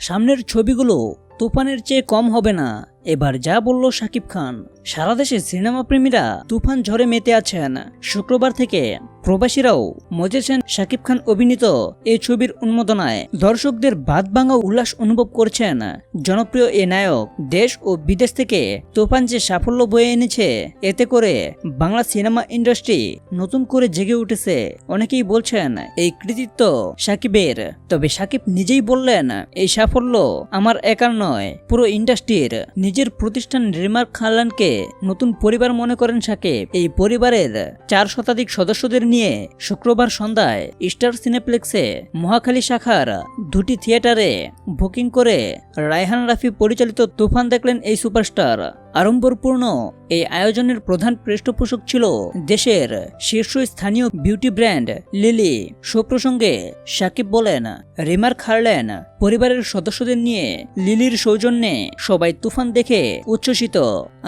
সামনের ছবিগুলো তুফানের চেয়ে কম হবে না। এবার যা বলল শাকিব খান। সারা দেশে সিনেমা প্রেমীরা তুফান ঝড়ে মেতে আছেন। শুক্রবার থেকে প্রবাসীরাও মজেছেন শাকিব খান অভিনীত এই ছবির উন্মোদনায়। দর্শকদের বাদ ভাঙা উল্লাস অনুভব করছেন। জনপ্রিয় এ নায়ক দেশ ও বিদেশ থেকে তুফান যে সাফল্য বয়ে এনেছে, এতে করে বাংলা সিনেমা ইন্ডাস্ট্রি নতুন করে জেগে উঠেছে। অনেকেই বলছেন এই কৃতিত্ব শাকিবের। তবে শাকিব নিজেই বললেন, এই সাফল্য আমার একার নয়, পুরো ইন্ডাস্ট্রির। নিজের প্রতিষ্ঠান রিমার্ক খানকে নতুন পরিবার মনে করেন শাকিব। এই পরিবারের 4 শতাধিক সদস্যদের নিয়ে শুক্রবার সন্ধ্যায় স্টার সিনেপ্লেক্সে মহাখালী শাখার 2টি থিয়েটারে বুকিং করে রায়হান রাফি পরিচালিত তুফান দেখলেন এই সুপারস্টার। আড়ম্বরপূর্ণ এই আয়োজনের প্রধান পৃষ্ঠপোষক ছিল দেশের শীর্ষস্থানীয় বিউটি ব্র্যান্ড লিলি। শো প্রসঙ্গে শাকিব বলেন, রিমার্ক হারল্যান্ড পরিবারের সদস্যদের নিয়ে লিলির সৌজন্যে সবাই তুফান দেখে উচ্ছ্বসিত।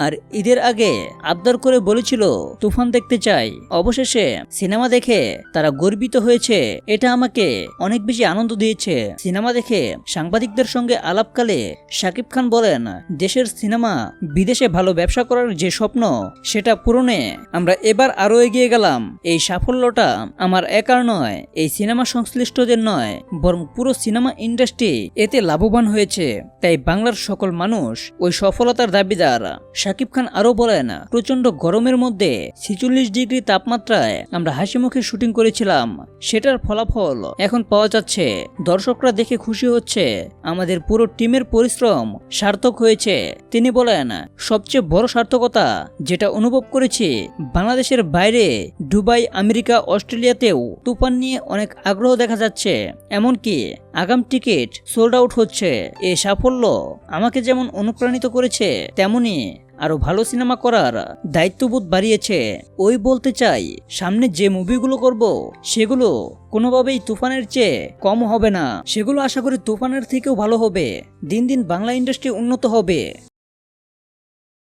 আর ঈদের আগে আবদার করে বলেছিল তুফান দেখতে চাই। অবশেষে সিনেমা দেখে তারা গর্বিত হয়েছে। এটা আমাকে অনেক বেশি আনন্দ দিয়েছে। সিনেমা দেখে সাংবাদিকদের সঙ্গে আলাপকালে শাকিব খান বলেন, দেশের সিনেমা বিদেশে ভালো ব্যবসা করার যে স্বপ্ন, সেটা পূরণে আমরা এবার আরো এগিয়ে গেলাম। এই সাফল্যটা আমার একার নয়, এই সিনেমা সংশ্লিষ্টদের নয়, বরং পুরো সিনেমা ইন্ডাস্ট্রি এতে লাভবান হয়েছে। তাই বাংলার সকল মানুষ ওই সফলতার দাবিদার। শাকিব খান আরো বলেন, প্রচন্ড গরমের মধ্যে 46 ডিগ্রি তাপমাত্রায় আমরা হাসি মুখে শুটিং করেছিলাম। সেটার ফলাফল এখন পাওয়া যাচ্ছে। দর্শকরা দেখে খুশি হচ্ছে। আমাদের পুরো টিমের পরিশ্রম সার্থক হয়েছে। তিনি বলেন, সবচেয়ে বড় সার্থকতা যেটা অনুভব করেছি, বাংলাদেশের বাইরে দুবাই, আমেরিকা, অস্ট্রেলিয়াতেও তুফান নিয়ে অনেক আগ্রহ দেখা যাচ্ছে। এমনকি আগাম টিকিট সোল্ড আউট হচ্ছে। এই সাফল্য আমাকে যেমন অনুপ্রাণিত করেছে, তেমনি আরো ভালো সিনেমা করার দায়িত্ববোধ বাড়িয়েছে। ওই বলতে চাই, সামনে যে মুভিগুলো করব সেগুলো কোনোভাবেই তুফানের চেয়ে কম হবে না। সেগুলো আশা করি তুফানের থেকেও ভালো হবে। দিন দিন বাংলা ইন্ডাস্ট্রি উন্নত হবে।